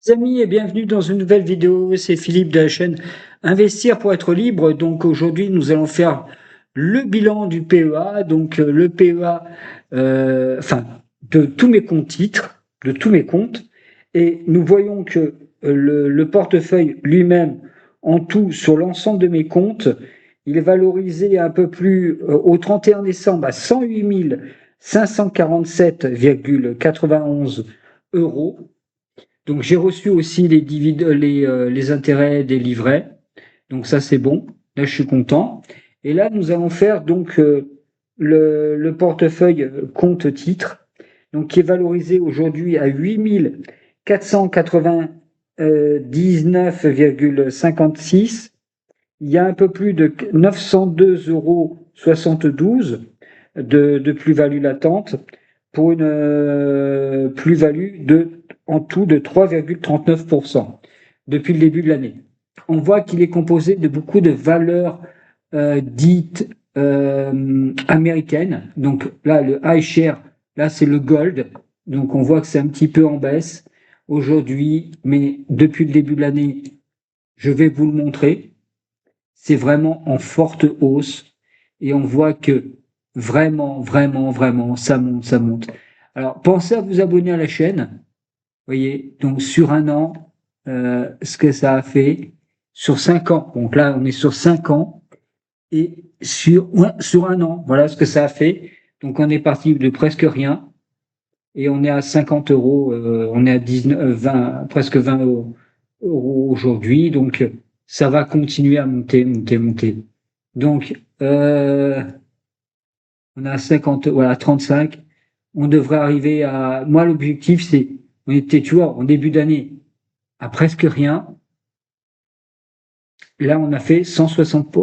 Amis et bienvenue dans une nouvelle vidéo, c'est Philippe de la chaîne Investir pour être libre. Donc aujourd'hui nous allons faire le bilan du PEA, donc le PEA, enfin de tous mes comptes titres, de tous mes comptes, et nous voyons que le portefeuille lui-même en tout sur l'ensemble de mes comptes, il est valorisé un peu plus au 31 décembre à 108 547,91 euros. Donc j'ai reçu aussi les dividendes, les intérêts des livrets. Donc ça c'est bon. Là je suis content. Et là nous allons faire donc le portefeuille compte titre, donc qui est valorisé aujourd'hui à 8499,56. Il y a un peu plus de 902,72 € de plus-value latente pour une plus-value en tout de 3,39% depuis le début de l'année. On voit qu'il est composé de beaucoup de valeurs dites américaines. Donc là, le iShare, là c'est le gold. Donc on voit que c'est un petit peu en baisse aujourd'hui, mais depuis le début de l'année, je vais vous le montrer. C'est vraiment en forte hausse et on voit que vraiment, vraiment, vraiment, ça monte, ça monte. Alors, pensez à vous abonner à la chaîne. Voyez, donc sur un an, ce que ça a fait, sur 5 ans. Donc là, on est sur 5 ans et sur un an, voilà ce que ça a fait. Donc on est parti de presque rien et on est à 50 euros, on est à 19, 20, presque 20 euros aujourd'hui. Donc ça va continuer à monter, monter, monter. Donc on a 50, voilà, 35. On devrait arriver à. Moi, l'objectif, c'est. On était, tu vois, en début d'année, à presque rien. Là, on a fait 160,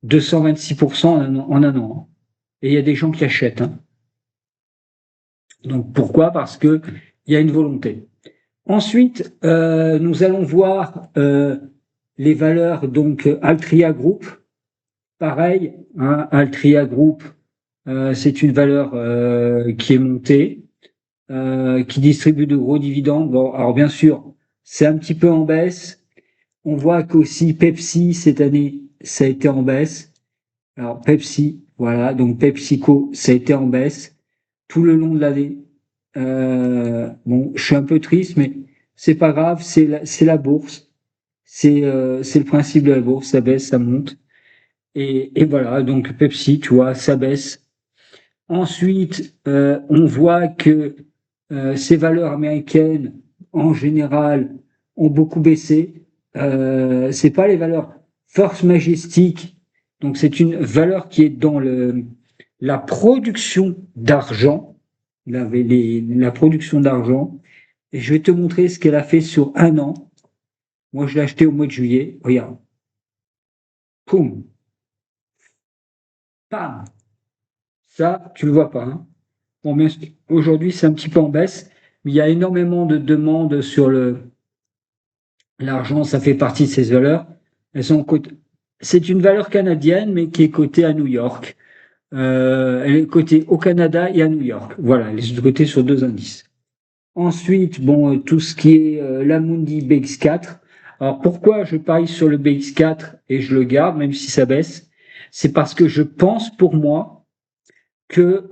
226% en un an. Et il y a des gens qui achètent. Hein. Donc pourquoi? Parce que il y a une volonté. Ensuite, nous allons voir les valeurs, donc Altria Group. Pareil, hein, Altria Group, c'est une valeur qui est montée, qui distribue de gros dividendes. Bon, alors bien sûr, c'est un petit peu en baisse. On voit qu'aussi Pepsi, cette année, ça a été en baisse. Alors Pepsi, voilà, donc PepsiCo, ça a été en baisse tout le long de l'année. Bon, je suis un peu triste, mais c'est pas grave, c'est la bourse. C'est le principe de la bourse, ça baisse, ça monte. Et voilà, donc Pepsi, tu vois, ça baisse. Ensuite, on voit que ces valeurs américaines, en général, ont beaucoup baissé. C'est pas les valeurs First Majestic, donc c'est une valeur qui est dans la production d'argent, la production d'argent. Et je vais te montrer ce qu'elle a fait sur un an. Moi, je l'ai acheté au mois de juillet. Regarde. Poum. Pam. Ça, tu le vois pas. Hein. Bon, bien sûr, aujourd'hui, c'est un petit peu en baisse, mais il y a énormément de demandes sur l'argent. Ça fait partie de ces valeurs. C'est une valeur canadienne, mais qui est cotée à New York. Elle est cotée au Canada et à New York. Voilà, elle est cotée sur deux indices. Ensuite, bon, tout ce qui est l'Amundi BX4. Alors pourquoi je parie sur le BX4 et je le garde, même si ça baisse? C'est parce que je pense pour moi que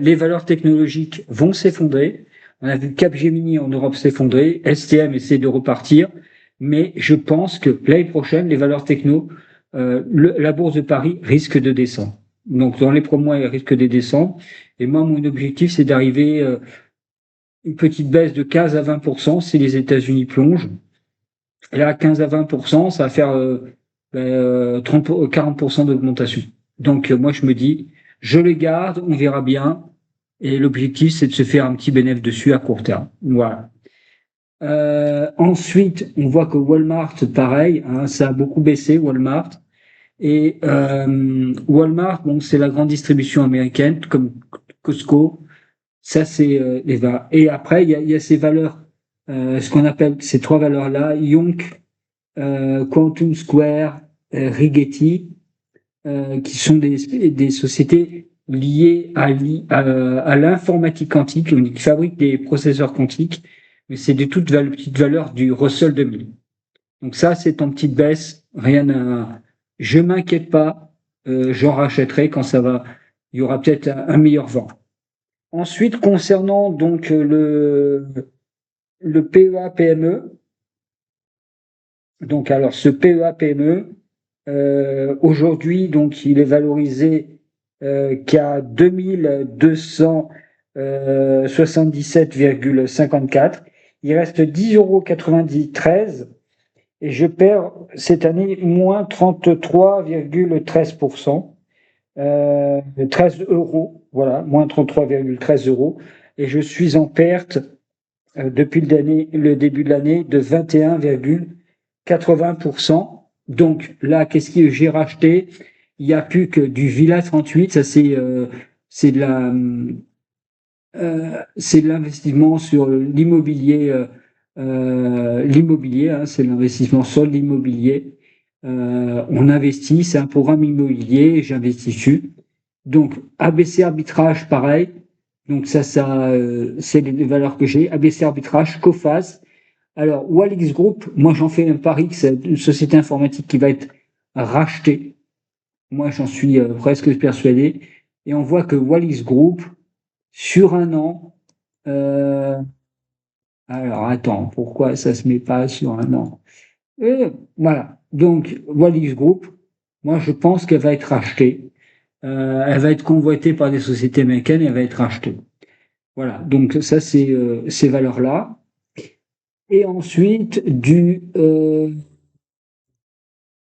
les valeurs technologiques vont s'effondrer. On a vu Capgemini en Europe s'effondrer, STM essaie de repartir, mais je pense que l'année prochaine, les valeurs techno, la bourse de Paris risque de descendre. Donc dans les mois, elle risque de descendre. Et moi, mon objectif, c'est d'arriver une petite baisse de 15 à 20% si les États-Unis plongent. Et là, 15 à 20%, ça va faire 40% d'augmentation. Donc moi, je me dis, je les garde, on verra bien. Et l'objectif, c'est de se faire un petit bénéfice dessus à court terme. Voilà. Ensuite, on voit que Walmart, pareil, hein, ça a beaucoup baissé, Walmart. Et Walmart, bon, c'est la grande distribution américaine, comme Costco. Ça, c'est les valeurs. Et après, il y a ces valeurs, ce qu'on appelle ces trois valeurs-là, Yonk, Quantum Square, Rigetti, qui sont des sociétés liées à l'informatique quantique, qui fabriquent des processeurs quantiques. mais c'est des toutes petites valeurs du Russell 2000. Donc ça, c'est en petite baisse, rien à... Je m'inquiète pas, j'en rachèterai quand ça va, il y aura peut-être un meilleur vent. Ensuite, concernant donc le PEA-PME, donc alors ce PEA-PME, aujourd'hui, donc il est valorisé qu'à 2277,54. Il reste 10,93 € et je perds cette année moins 33,13%. 13 €, voilà, moins 33,13 € et je suis en perte depuis le début de l'année de 21,80%. Donc là, qu'est-ce que j'ai racheté? Il n'y a plus que du Villa 38, ça c'est de l'investissement sur l'immobilier, hein, c'est l'investissement sur l'immobilier. On investit, c'est un programme immobilier, j'investis dessus. Donc ABC Arbitrage, pareil. Donc ça c'est les valeurs que j'ai. ABC Arbitrage, Coface. Alors Wallis Group, moi j'en fais un pari que c'est une société informatique qui va être rachetée. Moi j'en suis presque persuadé. Et on voit que Wallis Group, sur un an, alors attends, pourquoi ça se met pas sur un an? Voilà. Donc Wallis Group, moi je pense qu'elle va être rachetée. Elle va être convoitée par des sociétés américaines et elle va être rachetée. Voilà. Donc ça c'est ces valeurs-là. Et ensuite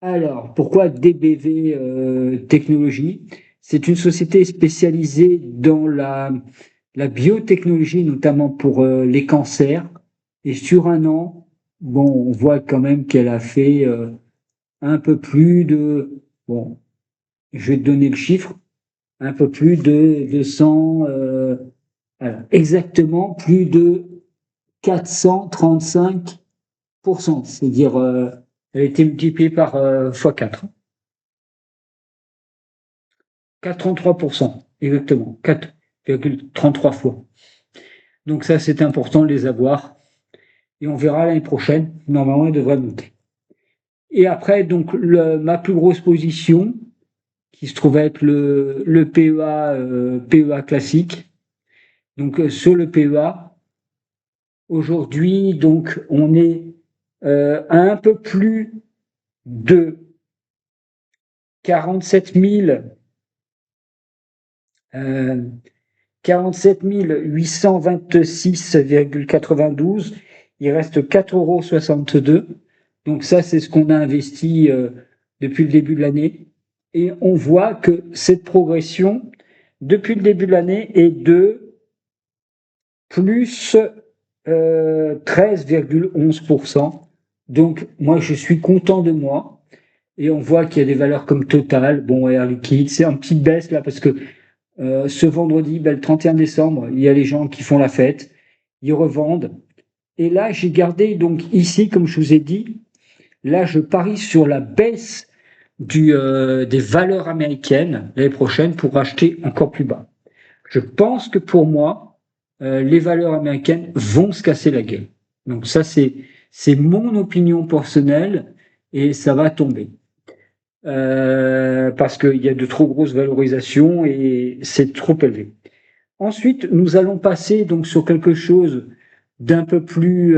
alors pourquoi DBV Technologies? C'est une société spécialisée dans la biotechnologie, notamment pour les cancers. Et sur un an, bon, on voit quand même qu'elle a fait un peu plus de, bon, je vais te donner le chiffre, un peu plus de 200, exactement plus de 435%. C'est-à-dire, elle a été multipliée par x4. 4,33%, exactement, 4,33 fois. Donc ça, c'est important de les avoir. Et on verra l'année prochaine. Normalement, elle devrait monter. Et après, donc, ma plus grosse position, qui se trouve être le PEA classique. Donc, sur le PEA, aujourd'hui, donc, on est à un peu plus de 47 826,92. Il reste 4,62 €. Donc ça, c'est ce qu'on a investi depuis le début de l'année. Et on voit que cette progression, depuis le début de l'année, est de plus 13,11%. Donc moi, je suis content de moi. Et on voit qu'il y a des valeurs comme Total, bon, Air Liquide, c'est en petite baisse là parce que ce vendredi, le 31 décembre, il y a les gens qui font la fête, ils revendent. Et là, j'ai gardé, donc ici, comme je vous ai dit, là, je parie sur la baisse des valeurs américaines l'année prochaine pour acheter encore plus bas. Je pense que pour moi, les valeurs américaines vont se casser la gueule. Donc ça, c'est mon opinion personnelle et ça va tomber. Parce qu'il y a de trop grosses valorisations et c'est trop élevé. Ensuite, nous allons passer donc sur quelque chose d'un peu plus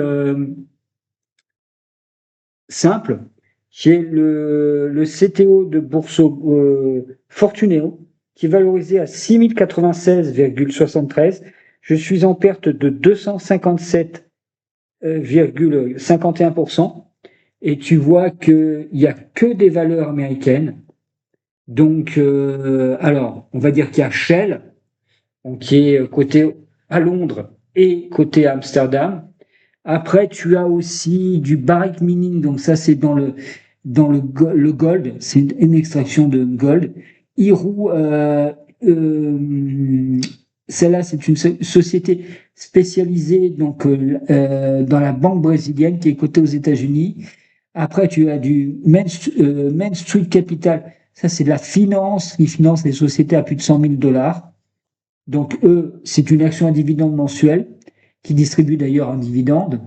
simple, qui est le CTO de Bourse Fortuneo, qui est valorisé à 6096,73. Je suis en perte de 257,51%. Et tu vois qu'il n'y a que des valeurs américaines. Donc, alors, on va dire qu'il y a Shell, donc, qui est côté à Londres et côté à Amsterdam. Après, tu as aussi du Barrick Mining, donc ça c'est dans le gold, c'est une extraction de gold. Iru, celle-là c'est une société spécialisée donc dans la banque brésilienne qui est cotée aux États-Unis. Après, tu as du Main Street Capital, ça c'est de la finance, qui finance les sociétés à plus de 100 000 $. Donc eux, c'est une action à dividende mensuel. qui distribue d'ailleurs un dividende.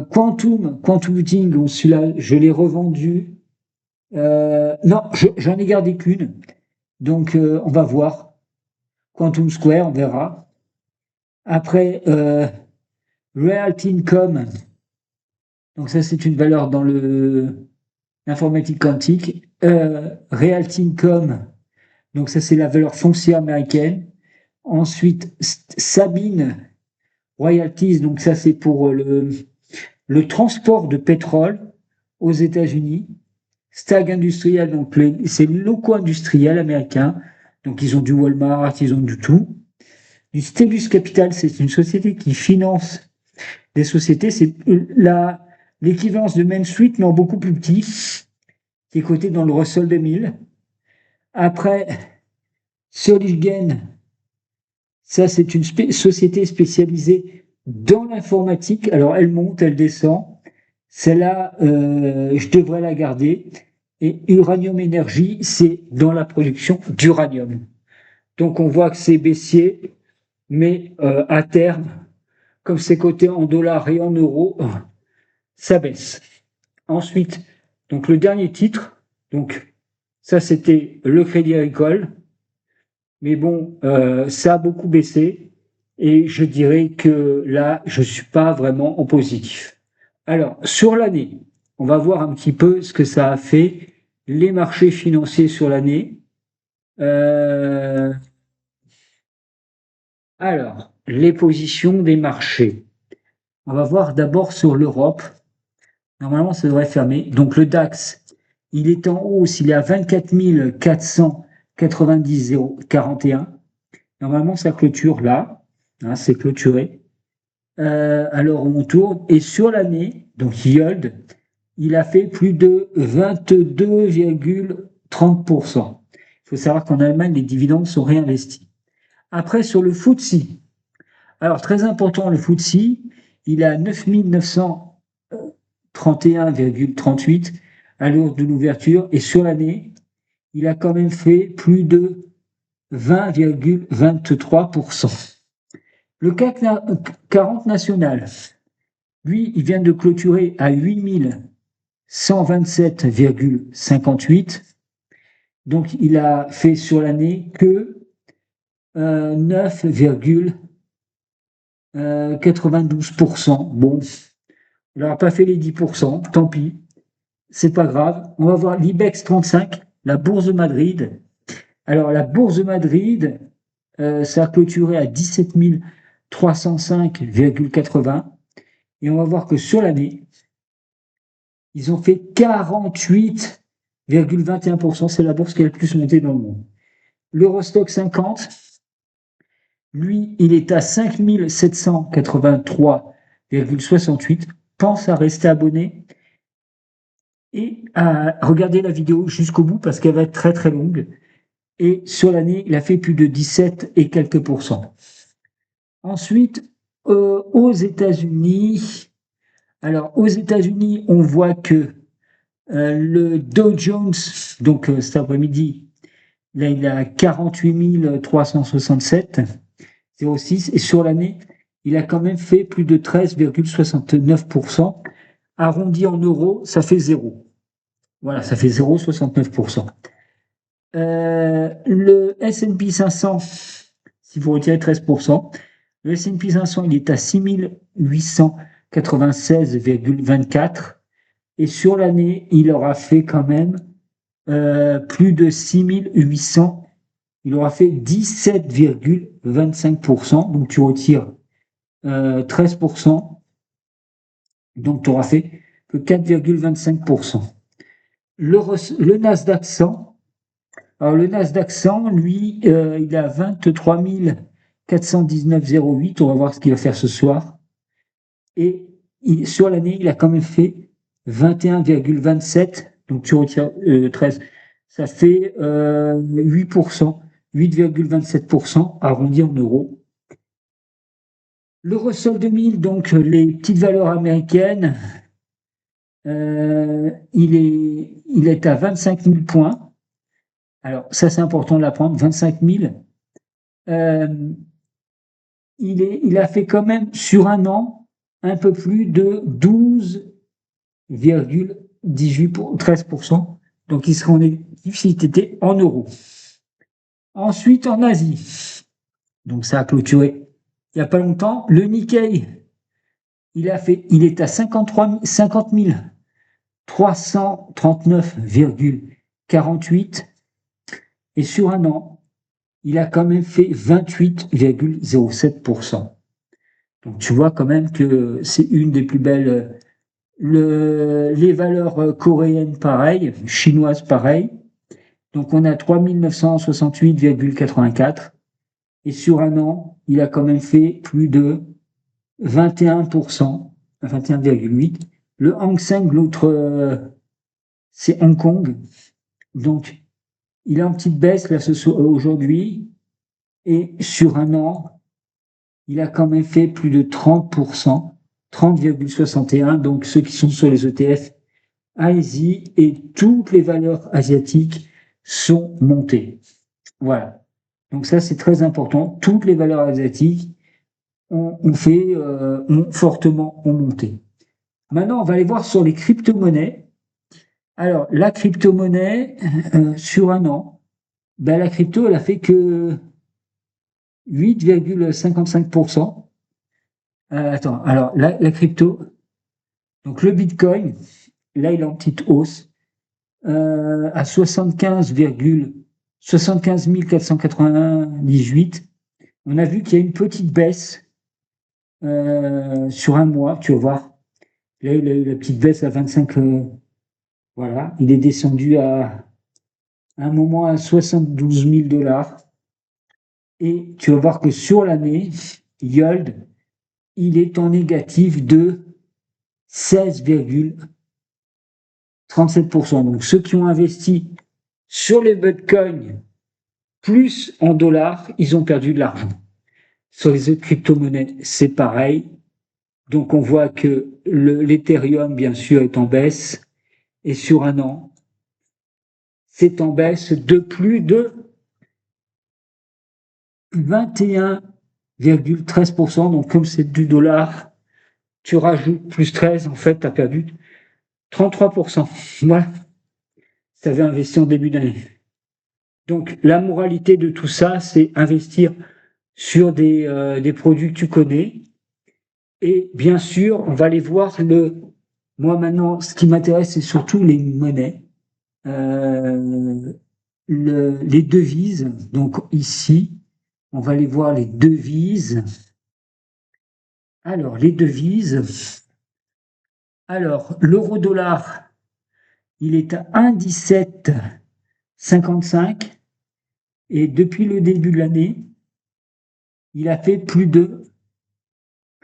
Quantum Computing, bon, celui-là, je l'ai revendu. Non, j'en ai gardé qu'une. Donc, on va voir. Quantum Square, on verra. Après, Realty Income. Donc, ça, c'est une valeur dans l'informatique quantique. Realty Income. Donc, ça, c'est la valeur foncière américaine. Ensuite, Sabine Royalties. Donc, ça, c'est pour le transport de pétrole aux États-Unis. Stag Industrial, donc c'est le locaux industriel américain. Donc, ils ont du Walmart, ils ont du tout. Du Stellus Capital, c'est une société qui finance des sociétés. C'est l'équivalence de Main Street, mais en beaucoup plus petit, qui est coté dans le Russell 2000. Après, Soligen, ça, c'est une société spécialisée dans l'informatique. Alors, elle monte, elle descend. Celle-là, je devrais la garder. Et Uranium Energy, c'est dans la production d'uranium. Donc, on voit que c'est baissier, mais à terme, comme c'est coté en dollars et en euros, ça baisse. Ensuite, donc le dernier titre, donc ça c'était le Crédit Agricole, mais bon, ça a beaucoup baissé et je dirais que là, je ne suis pas vraiment en positif. Alors, sur l'année, on va voir un petit peu ce que ça a fait, les marchés financiers sur l'année. Alors, les positions des marchés. On va voir d'abord sur l'Europe. Normalement, ça devrait fermer. Donc, le DAX, il est en hausse, il est à 24 490,41. Normalement, ça clôture là. Hein, c'est clôturé. Alors, on tourne. Et sur l'année, donc yield, il a fait plus de 22,30%. Il faut savoir qu'en Allemagne, les dividendes sont réinvestis. Après, sur le FTSE. Alors, très important, le FTSE, il est à 9 931,38 à l'heure de l'ouverture. Et sur l'année, il a quand même fait plus de 20,23%. Le CAC 40 national, lui, il vient de clôturer à 8127,58. Donc, il a fait sur l'année que 9,92%. Bon, il n'aura pas fait les 10%, tant pis. C'est pas grave. On va voir l'IBEX 35, la Bourse de Madrid. Alors, la Bourse de Madrid, ça a clôturé à 17 305,80. Et on va voir que sur l'année, ils ont fait 48,21%. C'est la bourse qui a le plus monté dans le monde. L'Eurostock 50, lui, il est à 5 783,68. Pense à rester abonné et à regarder la vidéo jusqu'au bout parce qu'elle va être très très longue. Et sur l'année, il a fait plus de 17 et quelques pourcents. Ensuite, aux États-Unis, alors aux États-Unis, on voit que le Dow Jones, donc cet après-midi, là il est à 48 367,06 et sur l'année, il a quand même fait plus de 13,69%. Arrondi en euros, ça fait 0. Voilà, ça fait 0,69%. Le S&P 500, si vous retirez 13%, le S&P 500, il est à 6896,24 et sur l'année, il aura fait quand même plus de 6800, il aura fait 17,25%, donc tu retires 13%, donc tu auras fait que 4,25%. Le Nasdaq 100, alors le Nasdaq 100, lui, il est à 23 419,08. On va voir ce qu'il va faire ce soir. Et sur l'année, il a quand même fait 21,27. Donc tu retires 13. Ça fait 8%, 8,27% arrondi en euros. Le Russell 2000, donc les petites valeurs américaines, il est à 25 000 points. Alors, ça, c'est important de l'apprendre, 25 000. il a fait quand même sur un an un peu plus de 13%. Donc il sera en négatif s'il était en euros. Ensuite, en Asie, donc ça a clôturé il n'y a pas longtemps, le Nikkei, il est à 50 339,48 et sur un an, il a quand même fait 28,07%. Donc tu vois quand même que c'est une des plus belles. Les valeurs coréennes, pareil, chinoises, pareil. Donc on a 3968,84 et sur un an, il a quand même fait plus de 21%, 21,8. Le Hang Seng, l'autre, c'est Hong Kong. Donc il est en petite baisse là aujourd'hui et sur un an, il a quand même fait plus de 30%, 30,61. Donc ceux qui sont sur les ETF, allez-y, et toutes les valeurs asiatiques sont montées. Voilà. Donc ça, c'est très important. Toutes les valeurs asiatiques ont fortement monté. Maintenant, on va aller voir sur les crypto-monnaies. Alors, la crypto-monnaie, sur un an, ben, la crypto, elle a fait que 8,55%. Attends, alors la crypto, donc le Bitcoin, là, il est en petite hausse à 75 498. On a vu qu'il y a une petite baisse sur un mois, tu vas voir. Là, il a eu la petite baisse à 25. Voilà, il est descendu à un moment à 72 000 $. Et tu vas voir que sur l'année, Yield, il est en négatif de 16,37%. Donc ceux qui ont investi sur les bitcoins plus en dollars, ils ont perdu de l'argent. Sur les autres crypto-monnaies, c'est pareil. Donc on voit que l'Ethereum, bien sûr, est en baisse. Et sur un an, c'est en baisse de plus de 21,13%. Donc comme c'est du dollar, tu rajoutes plus 13, en fait, tu as perdu 33%. Voilà. Tu avais investi en début d'année. Donc la moralité de tout ça, c'est investir sur des produits que tu connais. Et bien sûr, on va aller voir moi maintenant, ce qui m'intéresse, c'est surtout les monnaies, les devises. Donc ici, on va aller voir les devises. Alors, les devises. Alors, l'euro-dollar, il est à 1,1755 et depuis le début de l'année, il a fait plus de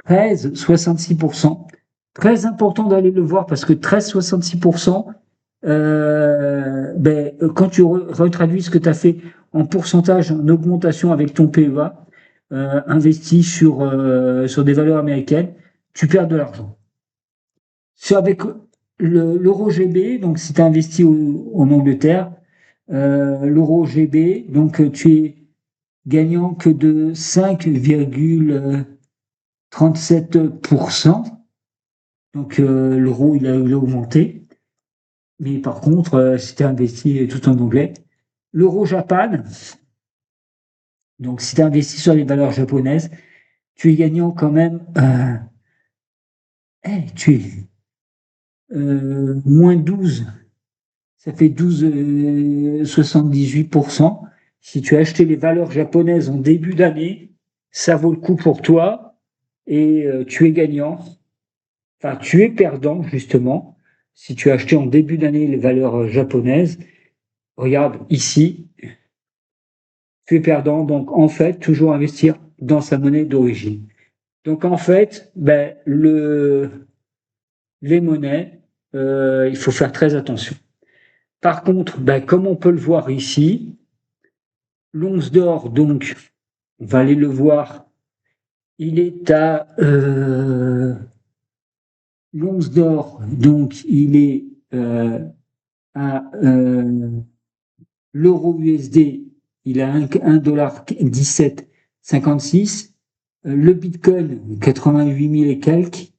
13,66%. Très important d'aller le voir parce que 13,66%, quand tu retraduis ce que tu as fait en pourcentage, en augmentation avec ton PEA, investi sur des valeurs américaines, tu perds de l'argent. Avec l'euro GB, donc si tu as investi en Angleterre, l'euro GB, donc tu es gagnant que de 5,37%. Donc l'euro, il a augmenté. Mais par contre, si tu as investi tout en anglais, l'euro Japan, donc si tu as investi sur les valeurs japonaises, tu es gagnant quand même, tu es moins 12, ça fait 12,78%. Si tu as acheté les valeurs japonaises en début d'année, ça vaut le coup pour toi et tu es gagnant. Enfin, tu es perdant, justement, si tu as acheté en début d'année les valeurs japonaises. Regarde ici, tu es perdant. Donc, en fait, toujours investir dans sa monnaie d'origine. Donc, en fait, les monnaies, il faut faire très attention. Par contre, comme on peut le voir ici, l'once d'or, donc, on va aller le voir, il est à l'once d'or, donc il est à l'euro USD, il a 1,1756 Le Bitcoin, 88 000 et quelques.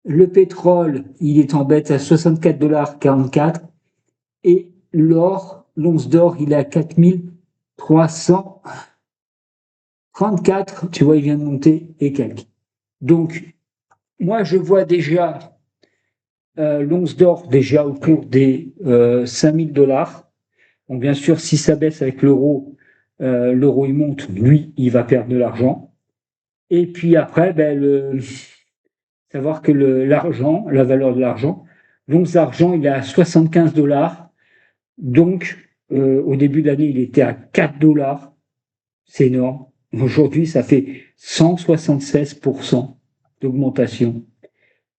Le pétrole, il est en baisse à 64,44 $. Et l'or, l'once d'or, il est à 4 334. Tu vois, il vient de monter et quelques. Donc, moi, je vois déjà l'once d'or déjà au cours des 5 000 $. Bon, bien sûr, si ça baisse avec l'euro, l'euro il monte, lui, il va perdre de l'argent. Et puis après, savoir que l'argent, la valeur de l'argent, l'once d'argent, il est à 75 $. Donc, au début de l'année, il était à 4 $. C'est énorme. Aujourd'hui, ça fait 176% d'augmentation.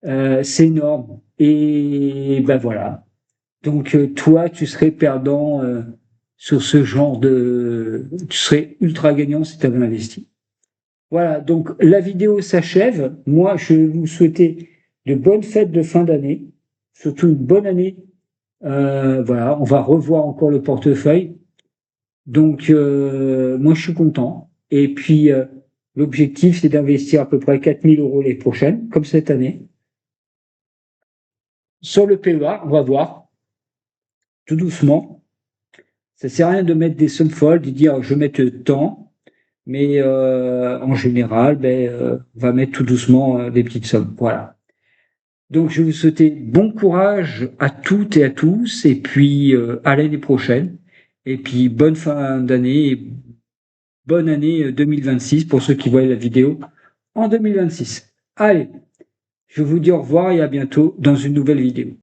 C'est énorme. Et ben voilà. Donc, toi, tu serais perdant sur ce genre de... Tu serais ultra gagnant si tu avais investi. Voilà, donc la vidéo s'achève. Moi, je vais vous souhaiter de bonnes fêtes de fin d'année, surtout une bonne année. Voilà, on va revoir encore le portefeuille. Donc, moi, je suis content. Et puis, l'objectif, c'est d'investir à peu près 4 000 € les prochaines, comme cette année. Sur le PEA, on va voir, tout doucement. Ça ne sert à rien de mettre des sommes folles, de dire je vais mettre tant, mais en général, on va mettre tout doucement des petites sommes. Voilà. Donc, je vais vous souhaiter bon courage à toutes et à tous, et puis à l'année prochaine. Et puis, bonne fin d'année, et bonne année 2026 pour ceux qui voient la vidéo en 2026. Allez, je vous dis au revoir et à bientôt dans une nouvelle vidéo.